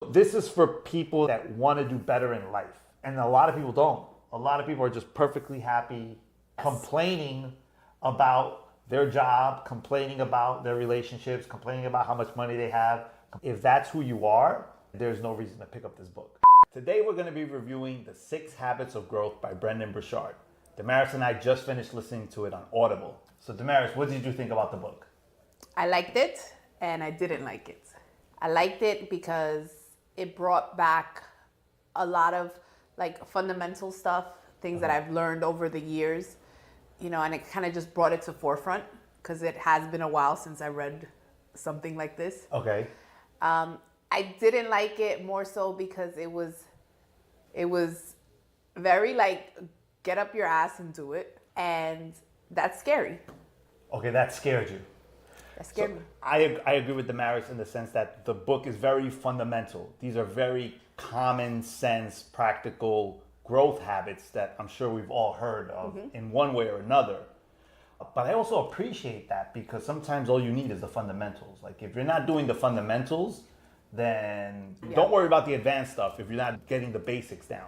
this is for people that want to do better in life. And a lot of people don't. A lot of people are just perfectly happy, complaining about their job, complaining about their relationships, complaining about how much money they have. If that's who you are, there's no reason to pick up this book. Today we're going to be reviewing The 6 Habits of Growth by Brendon Burchard. Damaris and I just finished listening to it on Audible. So Damaris, what did you think about the book? I liked it and I didn't like it. I liked it because it brought back a lot of like fundamental stuff, things that I've learned over the years, you know, and it kind of just brought it to forefront because it has been a while since I read something like this. Okay. I didn't like it more so because it was very like get up your ass and do it, and that's scary. Okay, that scared you. That scared me. I agree with Damaris in the sense that the book is very fundamental. These are very common sense, practical growth habits that I'm sure we've all heard of in one way or another. But I also appreciate that because sometimes all you need is the fundamentals. Like if you're not doing the fundamentals, then don't worry about the advanced stuff if you're not getting the basics down.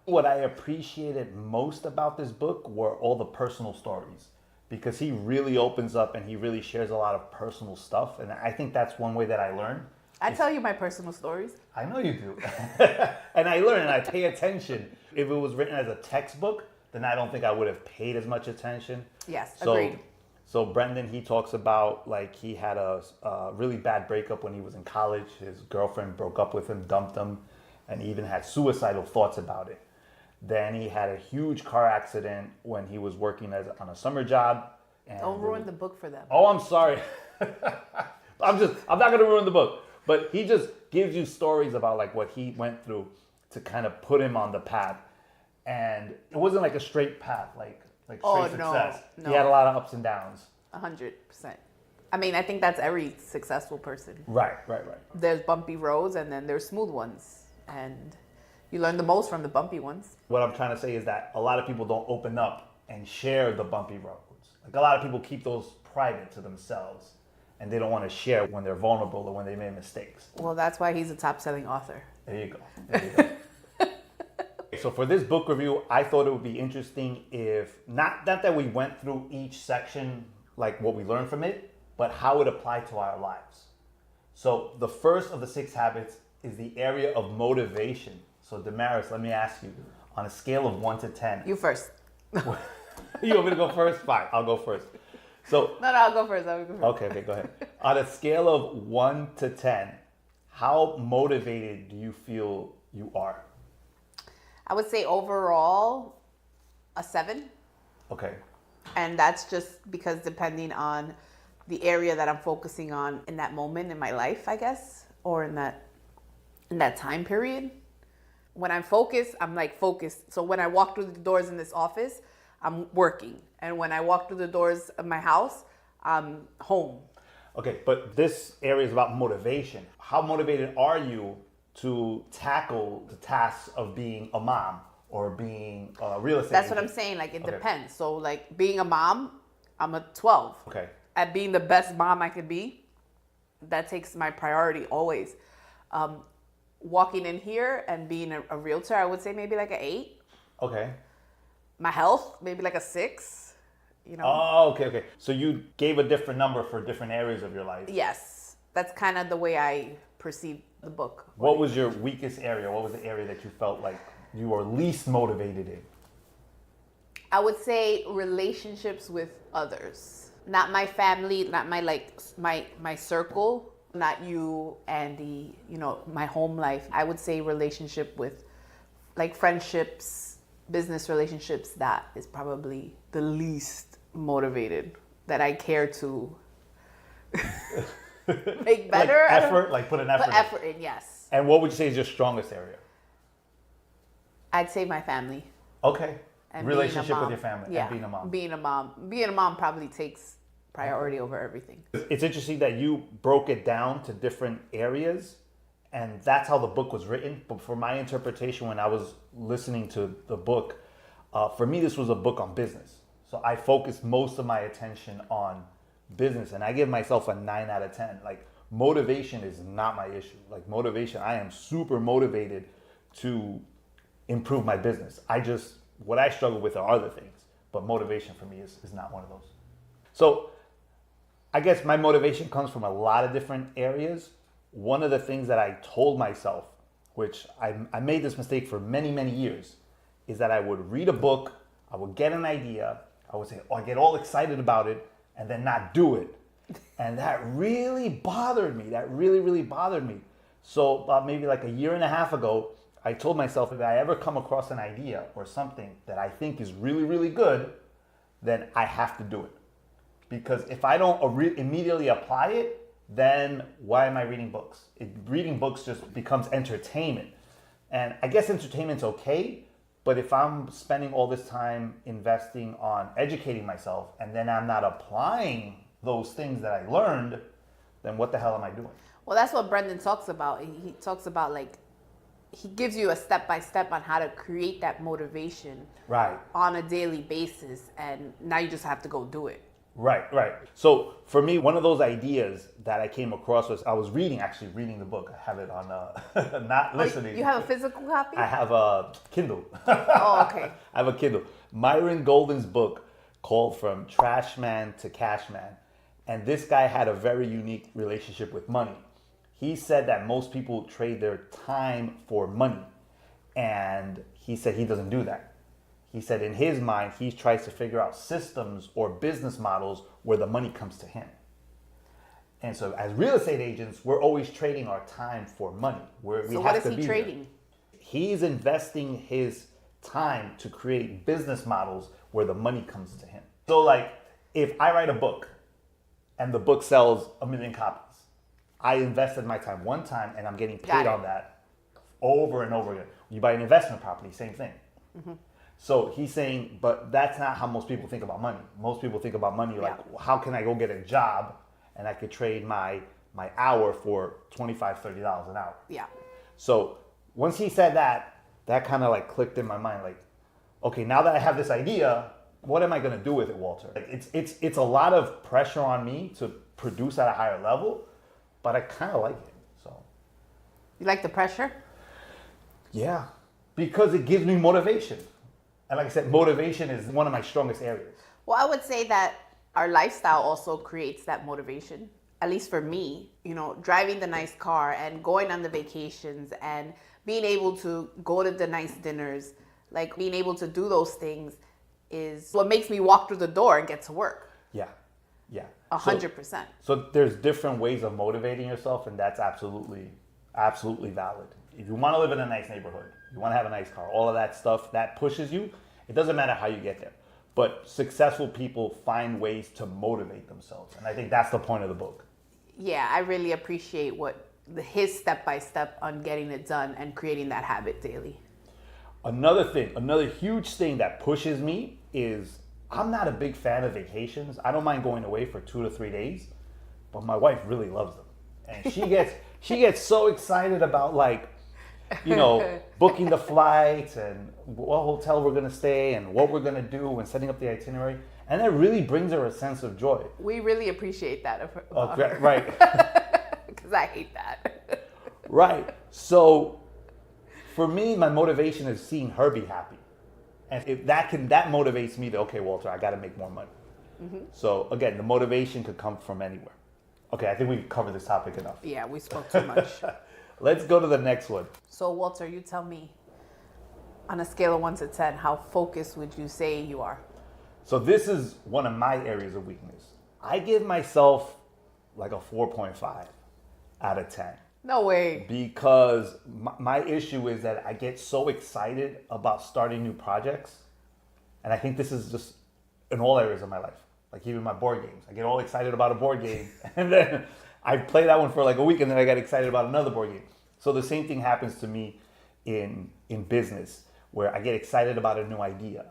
What I appreciated most about this book were all the personal stories, because he really opens up and he really shares a lot of personal stuff. And I think that's one way that I learn. I tell you my personal stories. I know you do. And I learn and I pay attention. If it was written as a textbook, then I don't think I would have paid as much attention. Yes, agreed. So Brendon, he talks about like he had a really bad breakup when he was in college. His girlfriend broke up with him, dumped him, and he even had suicidal thoughts about it. Then he had a huge car accident when he was working on a summer job. And don't ruin the book for them. Oh, I'm sorry. I'm not going to ruin the book. But he just gives you stories about like what he went through to kind of put him on the path. And it wasn't like a straight path, like straight success. No. He had a lot of ups and downs. 100%. I mean, I think that's every successful person. Right. There's bumpy roads and then there's smooth ones. And you learn the most from the bumpy ones. What I'm trying to say is that a lot of people don't open up and share the bumpy roads. Like a lot of people keep those private to themselves. And they don't want to share when they're vulnerable or when they made mistakes. Well, that's why he's a top-selling author. There you go. So for this book review, I thought it would be interesting if, not that we went through each section, like what we learned from it, but how it applied to our lives. So the first of the 6 habits is the area of motivation. So Damaris, let me ask you, on a scale of 1 to 10. You first. You want me to go first? Fine, I'll go first. So No, I'll go first. Okay, go ahead. On a scale of 1 to 10, how motivated do you feel you are? I would say overall a 7. Okay. And that's just because depending on the area that I'm focusing on in that moment in my life, I guess, or in that time period. When I'm focused, I'm like focused. So when I walk through the doors in this office, I'm working. And when I walk through the doors of my house, I'm home. Okay, but this area is about motivation. How motivated are you to tackle the tasks of being a mom or being a real estate That's agent? what I'm saying. Like, it depends. So, like, being a mom, I'm a 12. Okay. At being the best mom I could be, that takes my priority always. Walking in here and being a realtor, I would say maybe like an 8. Okay. My health, maybe like a 6. You know. Oh, okay. So you gave a different number for different areas of your life. Yes. That's kind of the way I perceive the book. What was your weakest area? What was the area that you felt like you were least motivated in? I would say relationships with others. Not my family, not my circle, not you, Andy, you know, my home life. I would say relationship with like friendships, business relationships, that is probably the least motivated that I care to make better. Put an effort in. Put effort in, yes. And what would you say is your strongest area? I'd say my family. Okay. And relationship with your family, yeah, and being a mom. Being a mom probably takes priority over everything. It's interesting that you broke it down to different areas, and that's how the book was written. But for my interpretation, when I was listening to the book, for me, this was a book on business. So I focused most of my attention on business, and I give myself a 9 out of 10. Like motivation is not my issue. Like motivation, I am super motivated to improve my business. What I struggle with are other things, but motivation for me is not one of those. So I guess my motivation comes from a lot of different areas. One of the things that I told myself, which I made this mistake for many, many years, is that I would read a book, I would get an idea, I would say, oh, I get all excited about it, and then not do it. And that really bothered me. That really, really bothered me. So about maybe like a year and a half ago, I told myself if I ever come across an idea or something that I think is really, really good, then I have to do it. Because if I don't immediately apply it, then why am I reading books? Reading books just becomes entertainment. And I guess entertainment's okay, but if I'm spending all this time investing on educating myself and then I'm not applying those things that I learned, then what the hell am I doing? Well, that's what Brendon talks about. He talks about like, he gives you a step-by-step on how to create that motivation Right. on a daily basis. And now you just have to go do it. Right. So for me, one of those ideas that I came across was I was reading the book. I have it on, not listening. You have a physical copy? I have a Kindle. Oh, okay. I have a Kindle. Myron Golden's book called From Trash Man to Cash Man. And this guy had a very unique relationship with money. He said that most people trade their time for money. And he said he doesn't do that. He said in his mind, he tries to figure out systems or business models where the money comes to him. And so as real estate agents, we're always trading our time for money. So what is he trading? He's investing his time to create business models where the money comes to him. So like if I write a book and the book sells 1 million copies, I invested my time one time and I'm getting paid on that over and over again. You buy an investment property, same thing. Mm-hmm. So he's saying, but that's not how most people think about money. Most people think about money like, how can I go get a job and I could trade my hour for $25, $30 an hour. Yeah. So once he said that, that kind of like clicked in my mind. Like, okay, now that I have this idea, what am I going to do with it, Walter? Like, it's a lot of pressure on me to produce at a higher level, but I kind of like it. So. You like the pressure? Yeah, because it gives me motivation. And like I said, motivation is one of my strongest areas. Well, I would say that our lifestyle also creates that motivation. At least for me, you know, driving the nice car and going on the vacations and being able to go to the nice dinners, like being able to do those things is what makes me walk through the door and get to work. Yeah. 100%. So there's different ways of motivating yourself, and that's absolutely valid. If you want to live in a nice neighborhood, you want to have a nice car, all of that stuff that pushes you, it doesn't matter how you get there. But successful people find ways to motivate themselves. And I think that's the point of the book. Yeah, I really appreciate his step-by-step on getting it done and creating that habit daily. Another huge thing that pushes me is I'm not a big fan of vacations. I don't mind going away for 2 to 3 days, but my wife really loves them. And she gets so excited about like, you know, booking the flights and what hotel we're going to stay and what we're going to do and setting up the itinerary. And that really brings her a sense of joy. We really appreciate that about her. Right. Because I hate that. Right. So for me, my motivation is seeing her be happy. And if that motivates me to, okay, Walter, I got to make more money. Mm-hmm. So again, the motivation could come from anywhere. Okay, I think we've covered this topic enough. Yeah, we spoke too much. Let's go to the next one. So Walter, you tell me, on a scale of 1 to 10, how focused would you say you are? So this is one of my areas of weakness. I give myself like a 4.5 out of 10. No way. Because my issue is that I get so excited about starting new projects. And I think this is just in all areas of my life. Like even my board games. I get all excited about a board game. And then I play that one for like a week and then I get excited about another board game. So the same thing happens to me in business where I get excited about a new idea.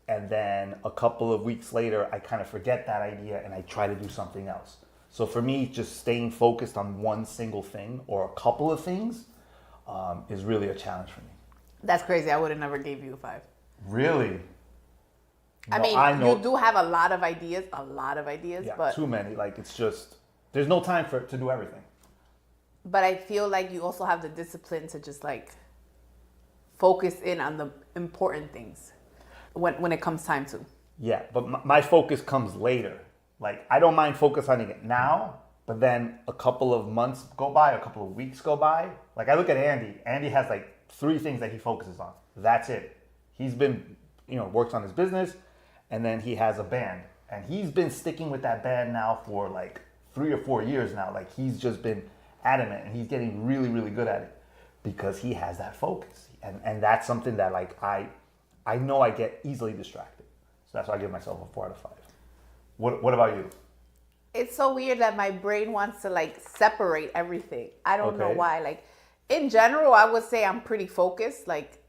And then a couple of weeks later, I kind of forget that idea and I try to do something else. So for me, just staying focused on one single thing or a couple of things is really a challenge for me. That's crazy. I would have never gave you a 5. Really? I mean, you do have a lot of ideas, yeah, but too many. Like it's just, there's no time to do everything. But I feel like you also have the discipline to just like focus in on the important things when it comes time to. Yeah, but my focus comes later. Like, I don't mind focusing on it now, but then a couple of months go by, a couple of weeks go by. Like, I look at Andy. Andy has like 3 things that he focuses on. That's it. He's been, works on his business, and then he has a band. And he's been sticking with that band now for like 3 or 4 years now. Like, he's just been adamant, and he's getting really, really good at it because he has that focus. And that's something that like I know I get easily distracted. So that's why I give myself a 4 out of 5. What about you? It's so weird that my brain wants to like separate everything. I don't know why. Like in general, I would say I'm pretty focused. Like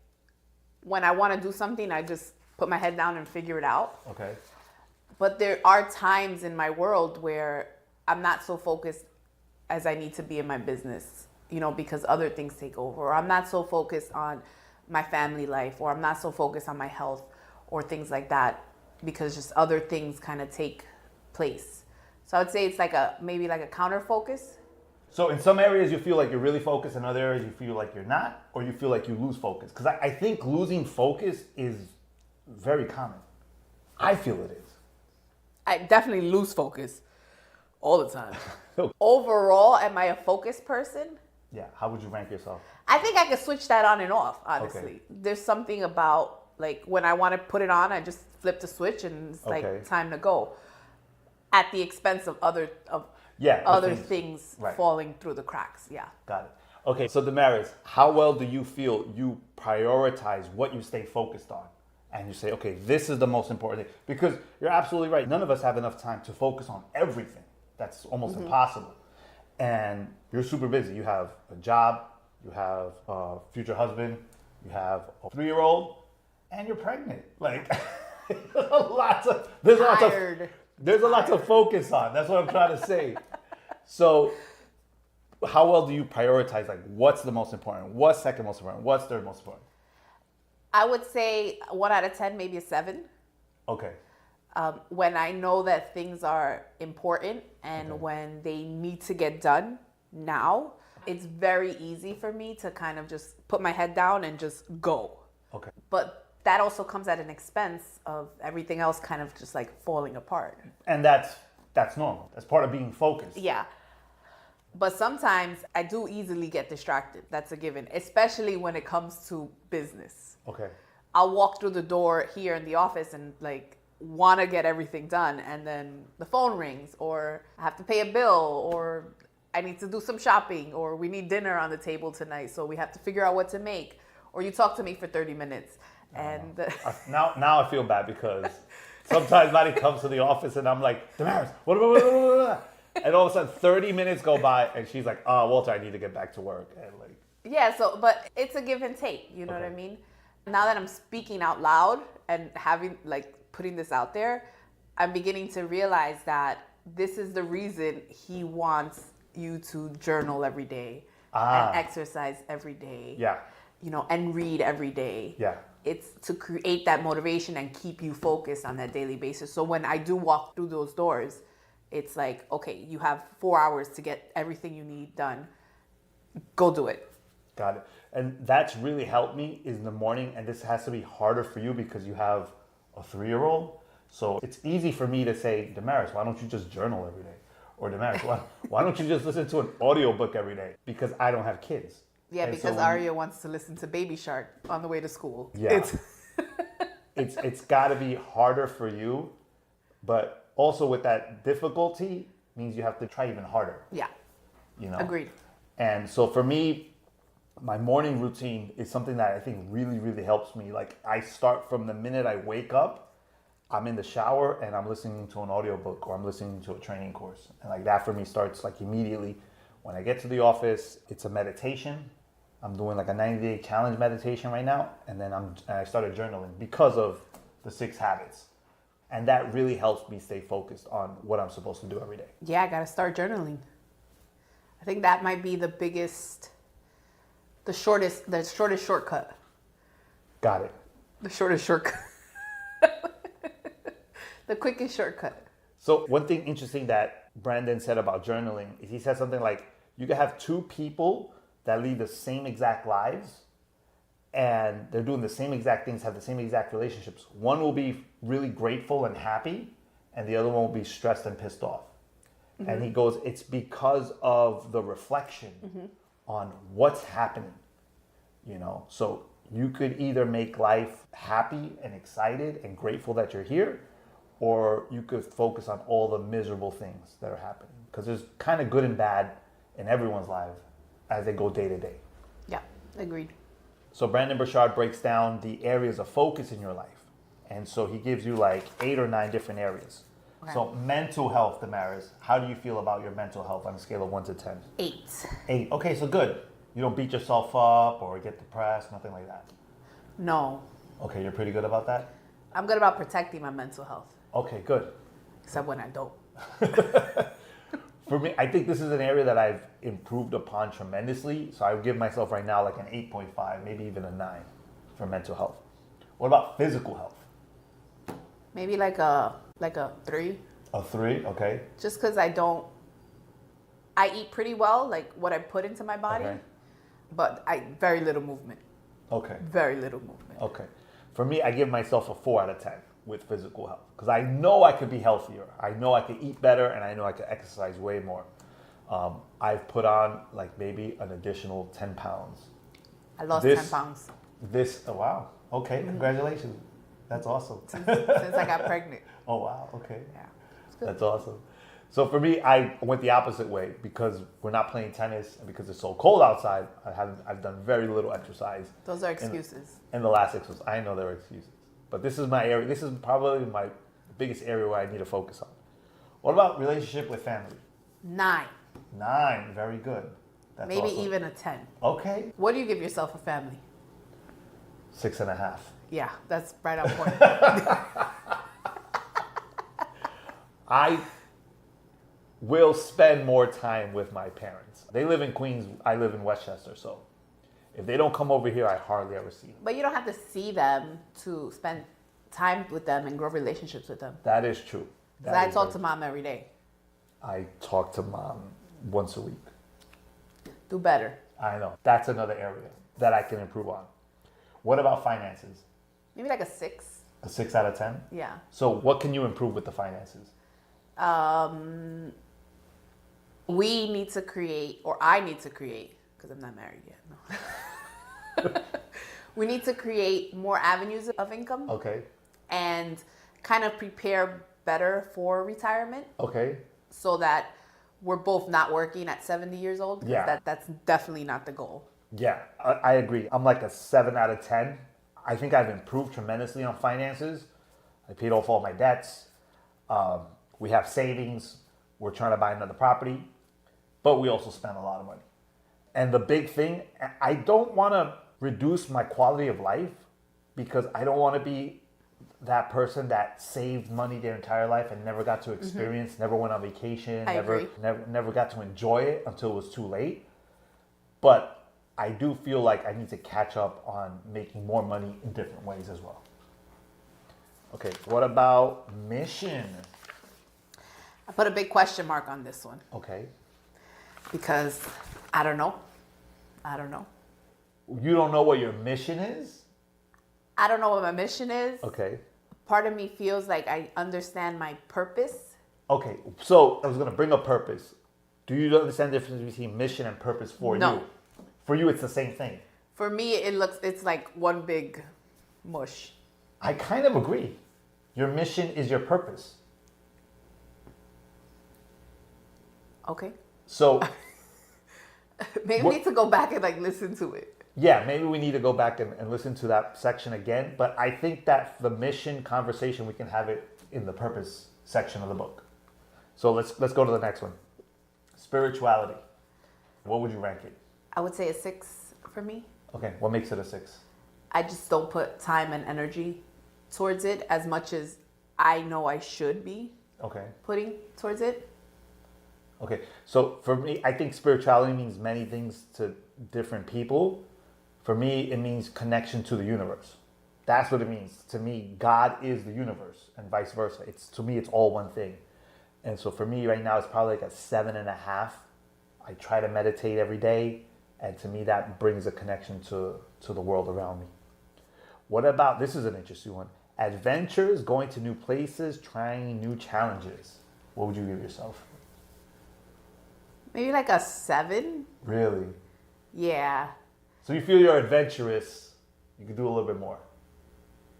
when I want to do something, I just put my head down and figure it out. Okay. But there are times in my world where I'm not so focused as I need to be in my business, because other things take over. Or I'm not so focused on my family life, or I'm not so focused on my health or things like that, because just other things kind of take place. So I would say it's like maybe like a counter focus. So in some areas you feel like you're really focused, in other areas you feel like you're not, or you feel like you lose focus? Because I think losing focus is very common. I feel it is. I definitely lose focus all the time. Overall, am I a focused person? Yeah. How would you rank yourself? I think I could switch that on and off, honestly. Okay. There's something about, like, when I want to put it on, I just flip the switch and it's like time to go. At the expense of other things right. falling through the cracks. Yeah. Got it. Okay, so Damaris, how well do you feel you prioritize what you stay focused on? And you say, okay, this is the most important thing. Because you're absolutely right. None of us have enough time to focus on everything. That's almost impossible. And you're super busy. You have a job, you have a future husband, you have a 3-year-old, and you're pregnant. Like, there's a lot to focus on. That's what I'm trying to say. So how well do you prioritize, like, what's the most important? What's second most important? What's third most important? I would say 1 out of 10, maybe a 7. Okay. When I know that things are important and when they need to get done now, it's very easy for me to kind of just put my head down and just go. Okay. But that also comes at an expense of everything else kind of just like falling apart. And that's normal. That's part of being focused. Yeah. But sometimes I do easily get distracted. That's a given, especially when it comes to business. Okay. I'll walk through the door here in the office and like want to get everything done, and then the phone rings, or I have to pay a bill, or I need to do some shopping, or we need dinner on the table tonight, so we have to figure out what to make, or you talk to me for 30 minutes. And now I feel bad because sometimes Maddie comes to the office and I'm like, Damaris, what? And all of a sudden 30 minutes go by and she's like, Walter, I need to get back to work. And like, yeah, but it's a give and take, you know what I mean? Now that I'm speaking out loud and having like putting this out there, I'm beginning to realize that this is the reason he wants you to journal every day and exercise every day. Yeah. And read every day. Yeah. It's to create that motivation and keep you focused on that daily basis. So when I do walk through those doors, it's like, okay, you have 4 hours to get everything you need done. Go do it. Got it. And that's really helped me is in the morning, and this has to be harder for you because you have a 3-year-old. So it's easy for me to say, Damaris, why don't you just journal every day? Or Damaris, why don't you just listen to an audiobook every day? Because I don't have kids. Yeah, and because Arya wants to listen to Baby Shark on the way to school. Yeah. It's got to be harder for you, but also with that difficulty means you have to try even harder. Yeah. Agreed. And so for me, my morning routine is something that I think really, really helps me. Like, I start from the minute I wake up, I'm in the shower and I'm listening to an audiobook or I'm listening to a training course. And like that for me starts like immediately. When I get to the office, it's a meditation. I'm doing like a 90-day challenge meditation right now. And then I started journaling because of the 6 habits. And that really helps me stay focused on what I'm supposed to do every day. Yeah, I got to start journaling. I think that might be the shortest shortcut. Got it. The shortest shortcut. The quickest shortcut. So one thing interesting that Brendon said about journaling is he said something like, You could have two people that lead the same exact lives and they're doing the same exact things, have the same exact relationships. One will be really grateful and happy, and the other one will be stressed and pissed off. Mm-hmm. And he goes, it's because of the reflection on what's happening, you know? So you could either make life happy and excited and grateful that you're here, or you could focus on all the miserable things that are happening. Because there's kind of good and bad in everyone's life as they go day to day. Yeah, agreed. So Brendon Burchard breaks down the areas of focus in your life. And so he gives you like 8 or 9 different areas. Okay. So mental health, Damaris, how do you feel about your mental health on a scale of 1 to 10? 8. 8. Okay, so good. You don't beat yourself up or get depressed, nothing like that? No. Okay, you're pretty good about that? I'm good about protecting my mental health. Okay, good. Except when I don't. For me, I think this is an area that I've improved upon tremendously. So I would give myself right now like an 8.5, maybe even a 9 for mental health. What about physical health? Maybe like a 3. A 3, okay. Just because I eat pretty well, like what I put into my body, okay. But very little movement. Okay. Very little movement. Okay. For me, I give myself a 4 out of 10 with physical health because I know I could be healthier. I know I could eat better, and I know I could exercise way more. I've put on like maybe an additional 10 pounds. I lost 10 pounds. Oh wow. Okay, congratulations. That's awesome. Since I got pregnant. Oh wow, okay. Yeah. That's awesome. So for me, I went the opposite way because we're not playing tennis and because it's so cold outside. I've done very little exercise. Those are excuses. In the last 6 months, I know there are excuses, but this is my area. This is probably my biggest area where I need to focus on. What about relationship with family? 9. 9, very good. That's maybe awesome. Even a 10. Okay. What do you give yourself for family? 6.5. Yeah, that's right on point. I will spend more time with my parents. They live in Queens. I live in Westchester, so if they don't come over here, I hardly ever see them. But you don't have to see them to spend time with them and grow relationships with them. That is true. Because I talk to mom every day. I talk to mom once a week. Do better. I know. That's another area that I can improve on. What about finances? Maybe like a 6. A 6 out of 10? Yeah. So what can you improve with the finances? We need to create, or I need to create, because I'm not married yet. No. We need to create more avenues of income. Okay. And kind of prepare better for retirement. Okay. So that we're both not working at 70 years old. Yeah. That's definitely not the goal. Yeah, I agree. I'm like a 7 out of 10. I think I've improved tremendously on finances. I paid off all my debts. We have savings. We're trying to buy another property. But we also spend a lot of money. And the big thing, I don't want to reduce my quality of life because I don't want to be that person that saved money their entire life and never got to experience, never went on vacation, never got to enjoy it until it was too late. But I do feel like I need to catch up on making more money in different ways as well. Okay, what about mission? I put a big question mark on this one. Okay. Because I don't know. You don't know what your mission is? I don't know what my mission is. Okay. Part of me feels like I understand my purpose. Okay, so I was going to bring up purpose. Do you understand the difference between mission and purpose for you? No. For you, it's the same thing. For me, it's like one big mush. I kind of agree. Your mission is your purpose. Okay. So maybe we need to go back and like listen to it. Yeah, maybe we need to go back and listen to that section again. But I think that the mission conversation, we can have it in the purpose section of the book. So let's go to the next one. Spirituality. What would you rank it? I would say a 6 for me. Okay, what makes it a 6? I just don't put time and energy towards it as much as I know I should be putting towards it. Okay, so for me, I think spirituality means many things to different people. For me, it means connection to the universe. That's what it means. To me, God is the universe and vice versa. To me, it's all one thing. And so for me right now, it's probably like a 7.5. I try to meditate every day, and to me that brings a connection to the world around me. What about, this is an interesting one, adventures, going to new places, trying new challenges? What would you give yourself? Maybe like a 7. Really? Yeah. So you feel you're adventurous, you could do a little bit more?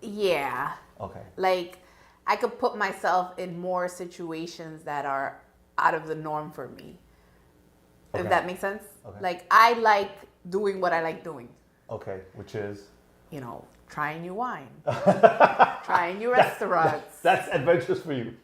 Yeah. Okay. Like, I could put myself in more situations that are out of the norm for me. Okay. If that makes sense? Okay. Like, I like doing what I like doing. Okay, which is? You know, trying new wine, trying new restaurants. That's adventurous for you.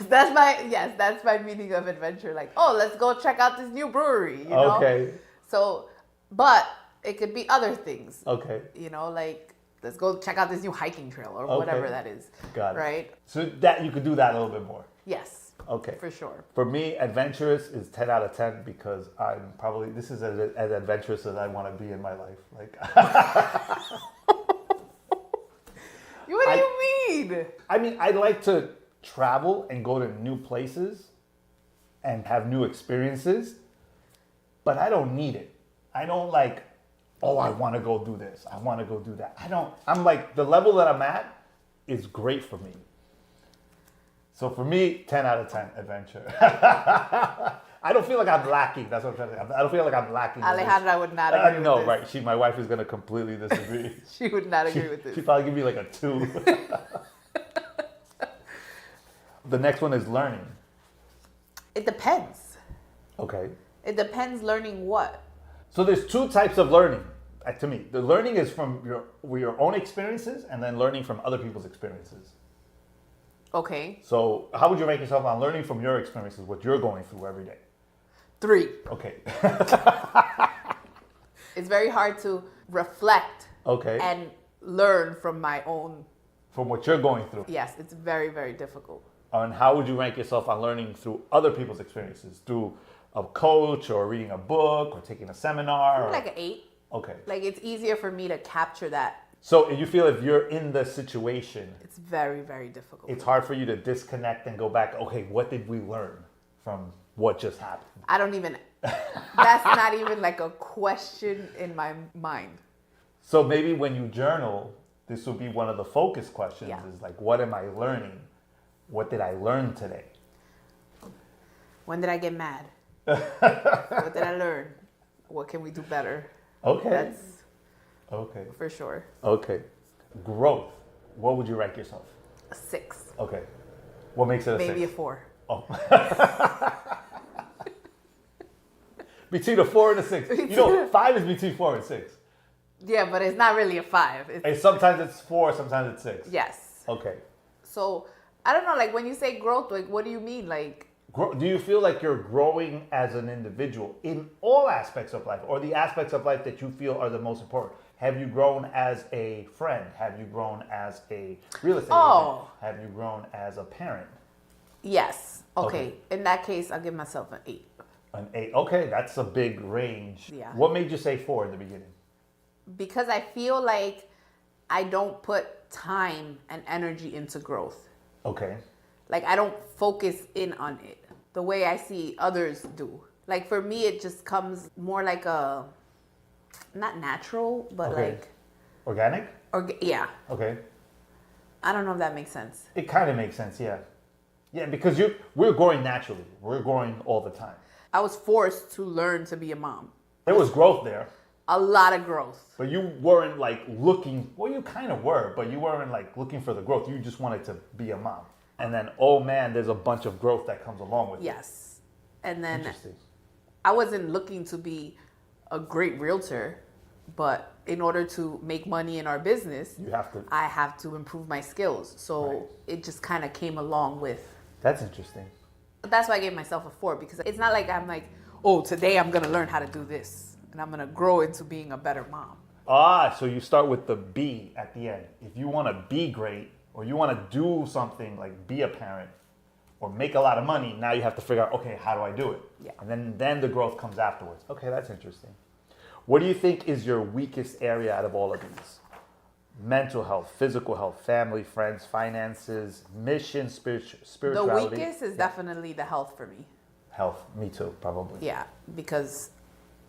That's my meaning of adventure. Like, oh, let's go check out this new brewery, you know? Okay. So, but it could be other things. Okay. You know, like, let's go check out this new hiking trail or whatever that is. Got it. Right? So that you could do that a little bit more. Yes. Okay. For sure. For me, adventurous is 10 out of 10 because I'm probably, this is as adventurous as I want to be in my life. Like, What do you mean? I mean, I like to travel and go to new places and have new experiences, but I don't need it. I don't like, oh, I want to go do this. I want to go do that. I'm like, the level that I'm at is great for me. So for me, 10 out of 10 adventure. I don't feel like I'm lacking. That's what I'm trying to say. I don't feel like I'm lacking. Alejandra would not agree with No, this. right. My wife is going to completely disagree. She would not agree with this. She'd probably give me like a 2. The next one is learning. It depends. Okay. It depends learning what. So there's 2 types of learning, to me. The learning is from your own experiences and then learning from other people's experiences. Okay. So how would you rank yourself on learning from your experiences, what you're going through every day? 3. Okay. It's very hard to reflect and learn from my own. From what you're going through. Yes, it's very, very difficult. And how would you rank yourself on learning through other people's experiences? Through a coach or reading a book or taking a seminar? Maybe like an 8. Okay. Like, it's easier for me to capture that. So you feel if you're in the situation, It's very, very difficult. it's hard for you to disconnect and go back, okay, what did we learn from what just happened? I don't even, that's not even like a question in my mind. So maybe when you journal, this will be one of the focus questions is like, what am I learning? What did I learn today? When did I get mad? What did I learn? What can we do better? Okay. That's Okay. for sure. Okay. Growth. What would you rank yourself? A 6. Okay. What makes it a 6? Maybe a 4. Oh. Between a 4 and a 6. You know, 5 is between 4 and 6. Yeah, but it's not really a 5. And sometimes it's 4, sometimes it's 6. Yes. Okay. So, I don't know, like when you say growth, like what do you mean? Like, Do you feel like you're growing as an individual in all aspects of life or the aspects of life that you feel are the most important? Have you grown as a friend? Have you grown as a real estate agent? Have you grown as a parent? yes. Okay. In that case, I'll give myself an 8. An 8. Okay, that's a big range. Yeah. What made you say 4 in the beginning? Because I feel like I don't put time and energy into growth. Okay. Like, I don't focus in on it the way I see others do. Like, for me, it just comes more like a, not natural, but like... Organic? Yeah. Okay. I don't know if that makes sense. It kind of makes sense, yeah. Yeah, because we're growing naturally. We're growing all the time. I was forced to learn to be a mom. There was growth there. A lot of growth. But you weren't like looking, well, you kind of were, but you weren't like looking for the growth. You just wanted to be a mom. And then, oh man, there's a bunch of growth that comes along with it. Yes. And then Interesting. I wasn't looking to be a great realtor, but in order to make money in our business, I have to improve my skills. So it just kind of came along with. That's interesting. That's why I gave myself a 4, because it's not like I'm like, oh, today I'm going to learn how to do this and I'm going to grow into being a better mom. So you start with the B at the end. If you want to be great or you want to do something like be a parent or make a lot of money, now you have to figure out, okay, how do I do it? Yeah. And then the growth comes afterwards. Okay, that's interesting. What do you think is your weakest area out of all of these? Mental health, physical health, family, friends, finances, mission, spirituality. The weakest is definitely the health for me. Health. Me too, probably. Yeah, because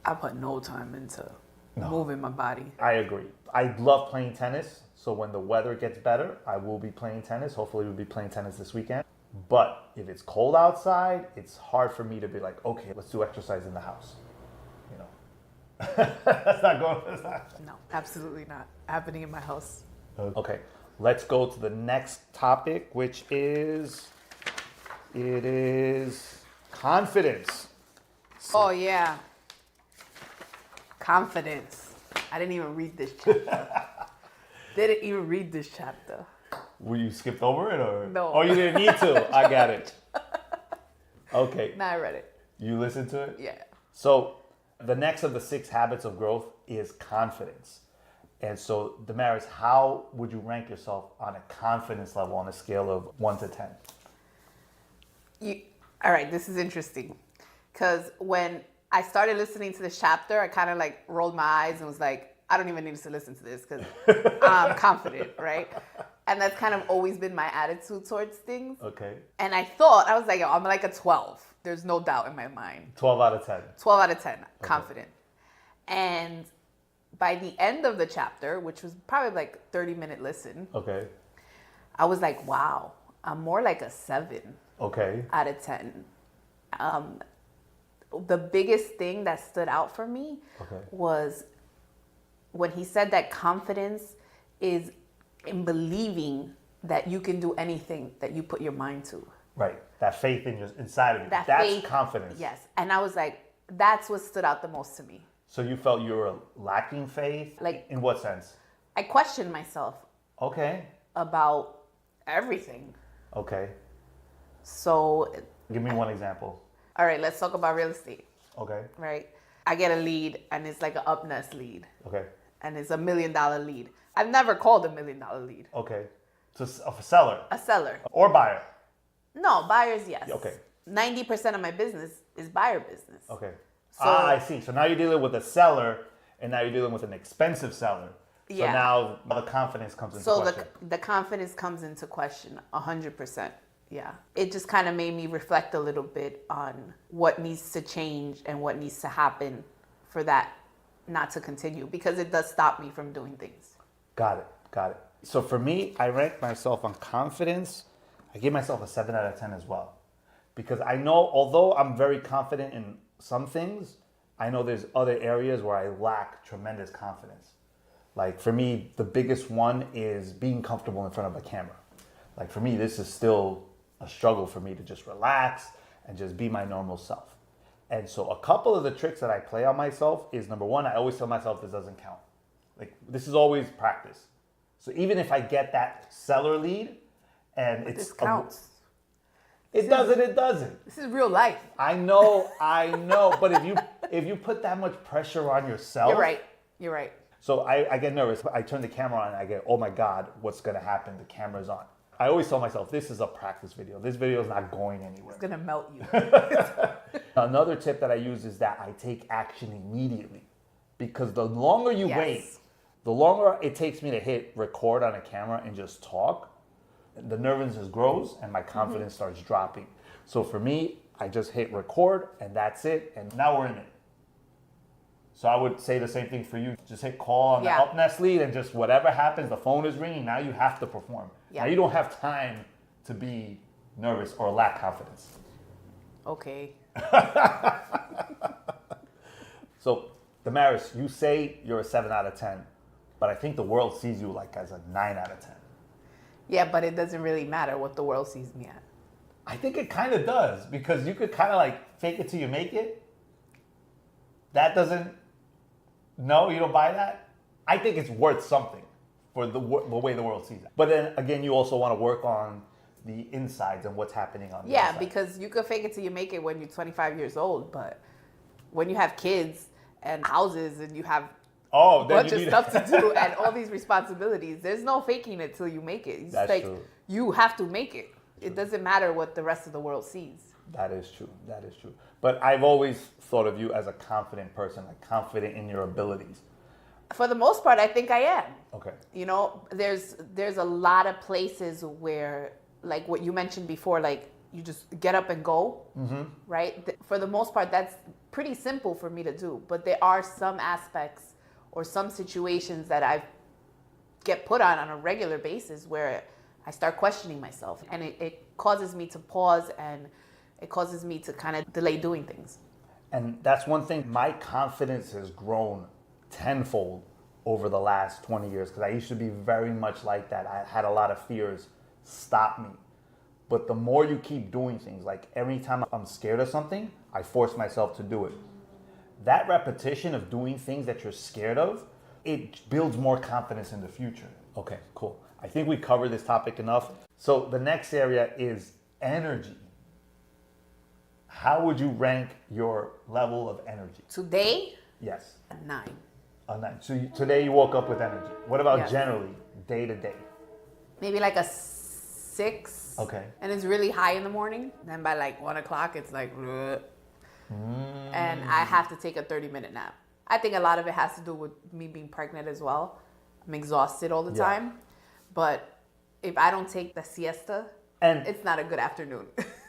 I put no time into moving my body. I agree. I love playing tennis. So when the weather gets better, I will be playing tennis. Hopefully we'll be playing tennis this weekend. But if it's cold outside, it's hard for me to be like, okay, let's do exercise in the house. You know, that's not going. That's not. No, absolutely not happening in my house. Okay, let's go to the next topic, which is confidence. Oh yeah, confidence. I didn't even read this chapter. Didn't even read this chapter. Were you skipped over it or? No. Oh, you didn't need to. I got it. Okay. No, I read it. You listened to it? Yeah. So the next of the 6 habits of growth is confidence. And so, Damaris, how would you rank yourself on a confidence level on a scale of 1 to 10? All right, this is interesting. Because when I started listening to this chapter, I kind of like rolled my eyes and was like, I don't even need to listen to this because I'm confident, right? And that's kind of always been my attitude towards things. Okay. And I was like, I'm like a 12. There's no doubt in my mind. 12 out of 10. 12 out of 10, confident. And by the end of the chapter, which was probably like 30-minute listen, Okay. I was like, wow, I'm more like a 7 Okay. out of 10. The biggest thing that stood out for me was when he said that confidence is in believing that you can do anything that you put your mind to. Right. That faith inside of you. That's faith, confidence. Yes. And I was like, that's what stood out the most to me. So you felt you were lacking faith? Like, in what sense? I questioned myself Okay. about everything. Okay. So, Give me one example. all right, let's talk about real estate, Okay. right? I get a lead and it's like an up-nest lead Okay. and it's $1 million lead. I've never called $1 million lead. Okay. So a seller A seller. or buyer. No, buyers, yes. Okay. 90% of my business is buyer business. Okay. So- I see. So now you're dealing with a seller, and now you're dealing with an expensive seller. So Yeah. now the confidence comes into So question. the confidence comes into question 100%. Yeah. It just kind of made me reflect a little bit on what needs to change and what needs to happen for that not to continue, because it does stop me from doing things. Got it. Got it. So for me, I rank myself on confidence. I give myself a 7 out of 10 as well. Because I know, although I'm very confident in some things, I know there's other areas where I lack tremendous confidence. Like for me, the biggest one is being comfortable in front of a camera. Like for me, this is still a struggle for me to just relax and just be my normal self. And so a couple of the tricks that I play on myself is, number one, I always tell myself this doesn't count. Like this is always practice. So even if I get that seller lead and it's This counts. It doesn't. This is real life. I know. But if you put that much pressure on yourself, You're right. So I get nervous. I turn the camera on and I get, oh my God, what's gonna happen? The camera's on. I always tell myself, this is a practice video. This video is not going anywhere. It's gonna melt you. Another tip that I use is that I take action immediately. Because the longer you wait, the longer it takes me to hit record on a camera and just talk, the nervousness grows and my confidence starts dropping. So for me, I just hit record and that's it. And now we're in it. So I would say the same thing for you. Just hit call on the up-nest lead and just whatever happens, the phone is ringing, now you have to perform. Yeah. Now you don't have time to be nervous or lack confidence. Okay. So, Damaris, you say you're a 7 out of 10, but I think the world sees you like as a 9 out of 10. Yeah, but it doesn't really matter what the world sees me at. I think it kind of does, because you could kind of like fake it till you make it. That doesn't, no, you don't buy that? I think it's worth something for the way the world sees it. But then again, you also want to work on the insides and what's happening on the inside. Because you could fake it till you make it when you're 25 years old, but when you have kids and houses and you have a bunch of stuff to do and all these responsibilities, there's no faking it till you make it. It's That's like, true. You have to make it. It doesn't matter what the rest of the world sees. That is true. That is true. But I've always thought of you as a confident person, like confident in your abilities. For the most part, I think I am. Okay. You know, there's a lot of places where, like what you mentioned before, like you just get up and go, right? For the most part, that's pretty simple for me to do. But there are some aspects or some situations that I get put on a regular basis where I start questioning myself. And it causes me to pause, and it causes me to kind of delay doing things. And that's one thing, my confidence has grown tenfold over the last 20 years, because I used to be very much like that. I had a lot of fears stop me. But the more you keep doing things, like every time I'm scared of something, I force myself to do it. That repetition of doing things that you're scared of, it builds more confidence in the future. Okay, cool. I think we covered this topic enough. So the next area is energy. How would you rank your level of energy? Today, Yes. a 9. A 9. So today you woke up with energy. What about Yes. generally, day to day? Maybe like a 6. Okay. And it's really high in the morning. Then by like 1 o'clock, it's like, and I have to take a 30-minute nap. I think a lot of it has to do with me being pregnant as well. I'm exhausted all the time. But if I don't take the siesta, And it's not a good afternoon.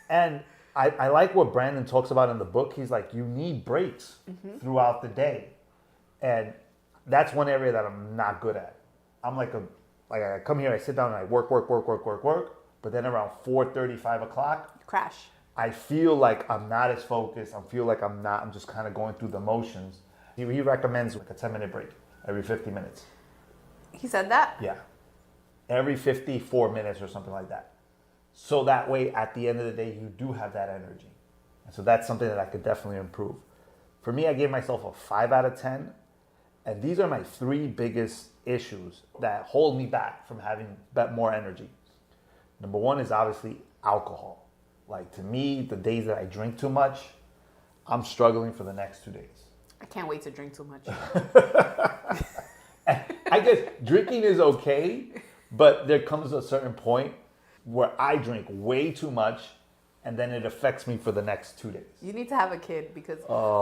And I like what Brandon talks about in the book. He's like, you need breaks throughout the day. And that's one area that I'm not good at. I'm like I come here, I sit down and I work. But then around 4:30, 5 o'clock, Crash. I feel like I'm not as focused. I feel like I'm just kind of going through the motions. He recommends like a 10-minute break every 50 minutes. He said that? Yeah. Every 54 minutes or something like that. So that way, at the end of the day, you do have that energy. And so that's something that I could definitely improve. For me, I gave myself a 5 out of 10. And these are my 3 biggest issues that hold me back from having more energy. Number 1 is obviously alcohol. Like, to me, the days that I drink too much, I'm struggling for the next 2 days. I can't wait to drink too much. I guess drinking is okay, but there comes a certain point where I drink way too much, and then it affects me for the next 2 days. You need to have a kid, because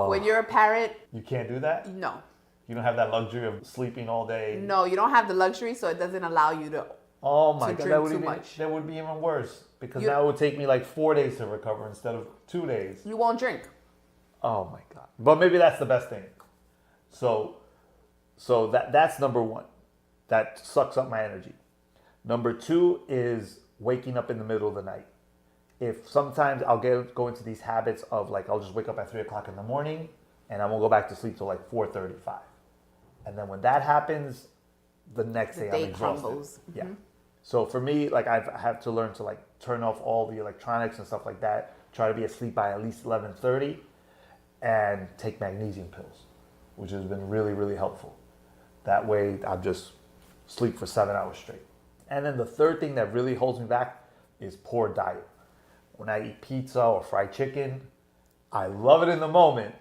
when you're a parent, You can't do that? no. You don't have that luxury of sleeping all day? No, you don't have the luxury, so it doesn't allow you to. Oh my God, drink too much. that would be even worse, because now it would take me like 4 days to recover instead of 2 days. You won't drink. Oh my God. But maybe that's the best thing. So that's number 1. That sucks up my energy. Number 2 is waking up in the middle of the night. If sometimes I'll go into these habits of like, I'll just wake up at 3 o'clock in the morning and I won't go back to sleep till like 4:35. And then when that happens, the next day I'm exhausted. Crumbles. Yeah. So for me, like I have to learn to like turn off all the electronics and stuff like that. Try to be asleep by at least 11:30, and take magnesium pills, which has been really, really helpful. That way, I'll just sleep for 7 hours straight. And then the third thing that really holds me back is poor diet. When I eat pizza or fried chicken, I love it in the moment,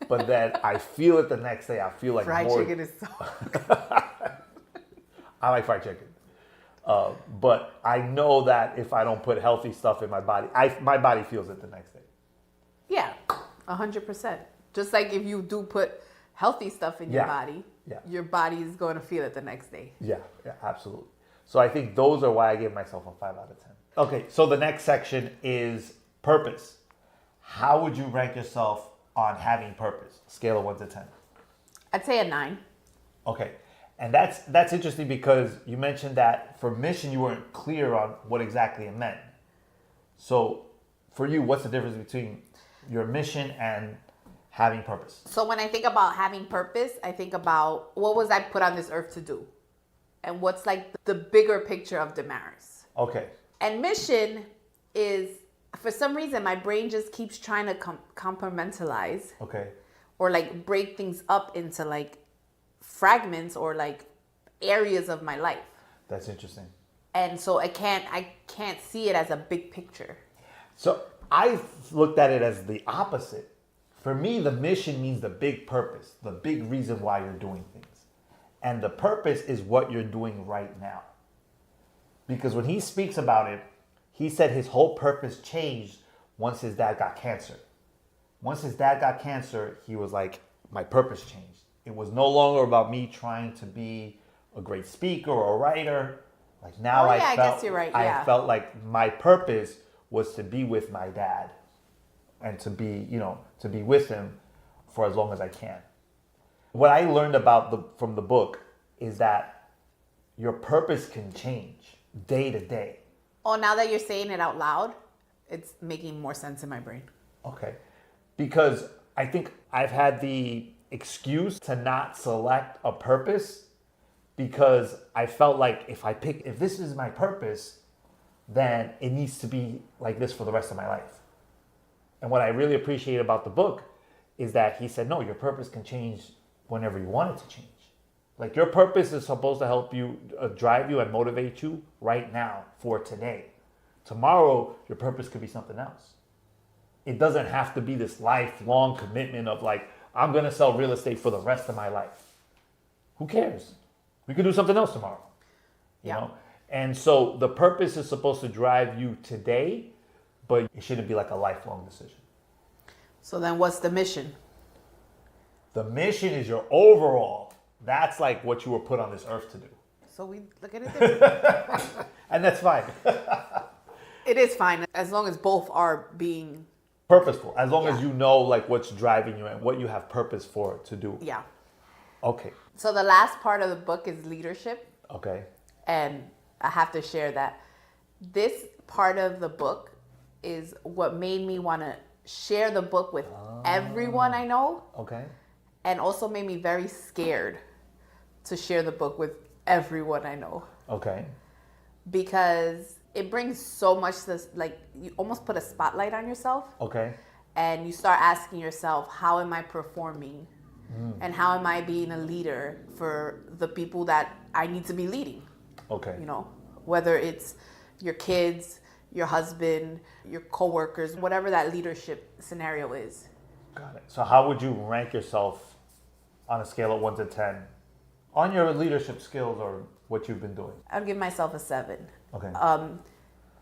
but then I feel it the next day. I feel like Fried more. chicken is so. I like fried chicken. But I know that if I don't put healthy stuff in my body, my body feels it the next day. Yeah, 100%. Just like if you do put healthy stuff in your body, your body is going to feel it the next day. Yeah, absolutely. So I think those are why I gave myself a 5 out of 10. Okay, so the next section is purpose. How would you rank yourself on having purpose? Scale of 1 to 10. I'd say a 9. Okay, and that's interesting because you mentioned that for mission you weren't clear on what exactly it meant. So for you, what's the difference between your mission and having purpose? So when I think about having purpose, I think about what was I put on this earth to do? And what's like the bigger picture of Damaris? Okay. And mission is, for some reason, my brain just keeps trying to compartmentalize. Okay. Or like break things up into like fragments or like areas of my life. That's interesting. And so I can't see it as a big picture. So I looked at it as the opposite. For me, the mission means the big purpose, the big reason why you're doing things. And the purpose is what you're doing right now. Because when he speaks about it, he said his whole purpose changed once his dad got cancer. Once his dad got cancer, he was like, my purpose changed. It was no longer about me trying to be a great speaker or a writer. Like now I guess you're right. Yeah. I felt like my purpose was to be with my dad and to be with him for as long as I can. What I learned from the book is that your purpose can change day to day. Oh, now that you're saying it out loud, it's making more sense in my brain. Okay. Because I think I've had the excuse to not select a purpose because I felt like if this is my purpose, then it needs to be like this for the rest of my life. And what I really appreciate about the book is that he said, no, your purpose can change whenever you want it to change. Like your purpose is supposed to help you, drive you and motivate you right now for today. Tomorrow, your purpose could be something else. It doesn't have to be this lifelong commitment of like, I'm going to sell real estate for the rest of my life. Who cares? We could do something else tomorrow. You know? And so the purpose is supposed to drive you today, but it shouldn't be like a lifelong decision. So then what's the mission? The mission is your overall. That's like what you were put on this earth to do. So we look at it differently. And that's fine. It is fine as long as both are being purposeful. As long as you know like what's driving you and what you have purpose for to do. Yeah. Okay. So the last part of the book is leadership. Okay. And I have to share that this part of the book is what made me want to share the book with everyone I know. Okay. And also made me very scared to share the book with everyone I know. Okay. Because it brings so much to, like, you almost put a spotlight on yourself. Okay. And you start asking yourself, how am I performing? And how am I being a leader for the people that I need to be leading? Okay. You know, whether it's your kids, your husband, your coworkers, whatever that leadership scenario is. Got it. So how would you rank yourself on a scale of 1 to 10 on your leadership skills or what you've been doing? I'd give myself a 7. Okay.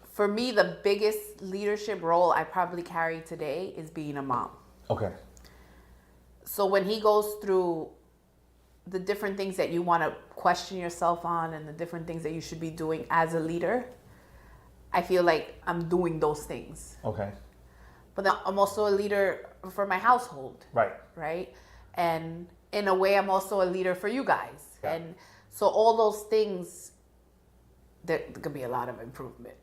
For me, the biggest leadership role I probably carry today is being a mom. Okay. So when he goes through the different things that you want to question yourself on and the different things that you should be doing as a leader, I feel like I'm doing those things. Okay. But then I'm also a leader for my household. Right. Right? And in a way, I'm also a leader for you guys. Yeah. And so all those things, there could be a lot of improvement.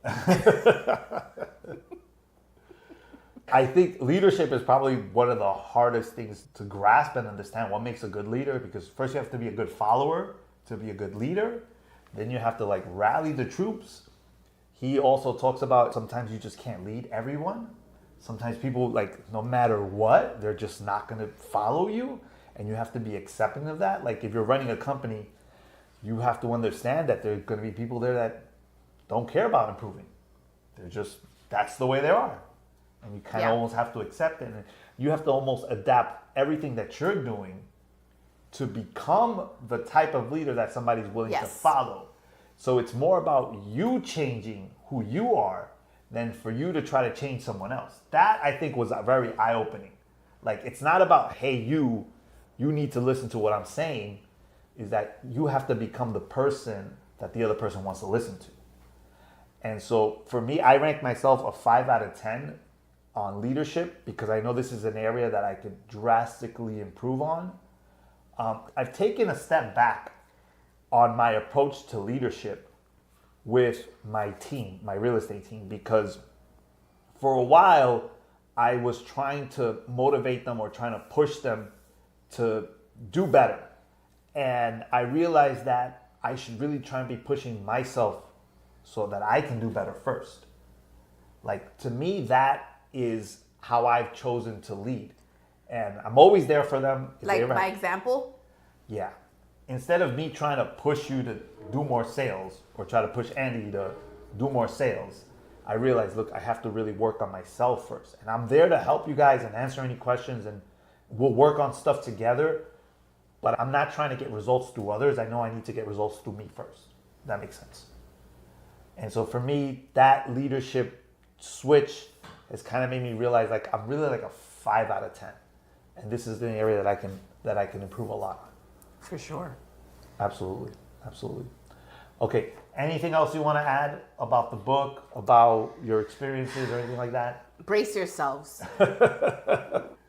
I think leadership is probably one of the hardest things to grasp and understand what makes a good leader, because first you have to be a good follower to be a good leader. Then you have to like rally the troops. He also talks about sometimes you just can't lead everyone. Sometimes people, like, no matter what, they're just not going to follow you, and you have to be accepting of that. Like if you're running a company, you have to understand that there are going to be people there that don't care about improving. They're just, that's the way they are. And you kind of almost have to accept it. And you have to almost adapt everything that you're doing to become the type of leader that somebody's willing to follow. So it's more about you changing who you are than for you to try to change someone else. That, I think, was very eye-opening. Like, it's not about, hey, you need to listen to what I'm saying. Is that you have to become the person that the other person wants to listen to. And so for me, I rank myself a 5 out of 10 on leadership because I know this is an area that I could drastically improve on. I've taken a step back on my approach to leadership with my team, my real estate team, because for a while I was trying to motivate them or trying to push them to do better. And I realized that I should really try and be pushing myself so that I can do better first. Like, to me, that is how I've chosen to lead. And I'm always there for them. Like my example? Yeah. Instead of me trying to push you to do more sales or try to push Andy to do more sales, I realized, look, I have to really work on myself first. And I'm there to help you guys and answer any questions, and we'll work on stuff together. But I'm not trying to get results through others. I know I need to get results through me first. That makes sense. And so for me, that leadership switch has kind of made me realize, like, I'm really like a 5 out of 10. And this is an area that I can improve a lot on. For sure. Absolutely. Absolutely. Okay. Anything else you want to add about the book, about your experiences or anything like that? Brace yourselves.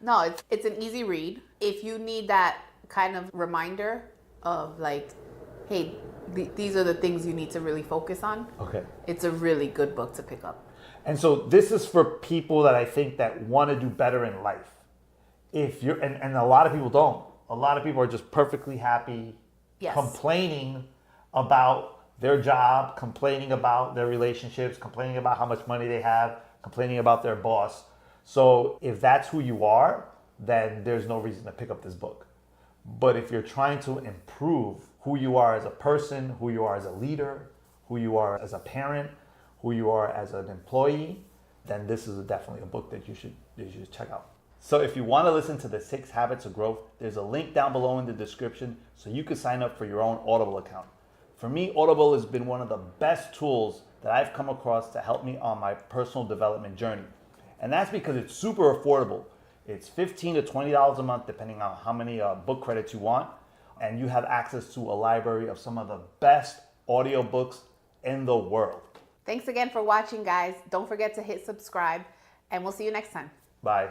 No, it's an easy read. If you need that kind of reminder of like, hey, these are the things you need to really focus on. Okay. It's a really good book to pick up. And so this is for people that I think that want to do better in life. If you're, and a lot of people don't. A lot of people are just perfectly happy, Yes. complaining about their job, complaining about their relationships, complaining about how much money they have, complaining about their boss. So if that's who you are, then there's no reason to pick up this book. But if you're trying to improve who you are as a person, who you are as a leader, who you are as a parent, who you are as an employee, then this is definitely a book that you should check out. So if you want to listen to the 6 Habits of Growth, there's a link down below in the description so you can sign up for your own Audible account. For me, Audible has been one of the best tools that I've come across to help me on my personal development journey. And that's because it's super affordable. It's $15 to $20 a month, depending on how many book credits you want. And you have access to a library of some of the best audiobooks in the world. Thanks again for watching, guys. Don't forget to hit subscribe, and we'll see you next time. Bye.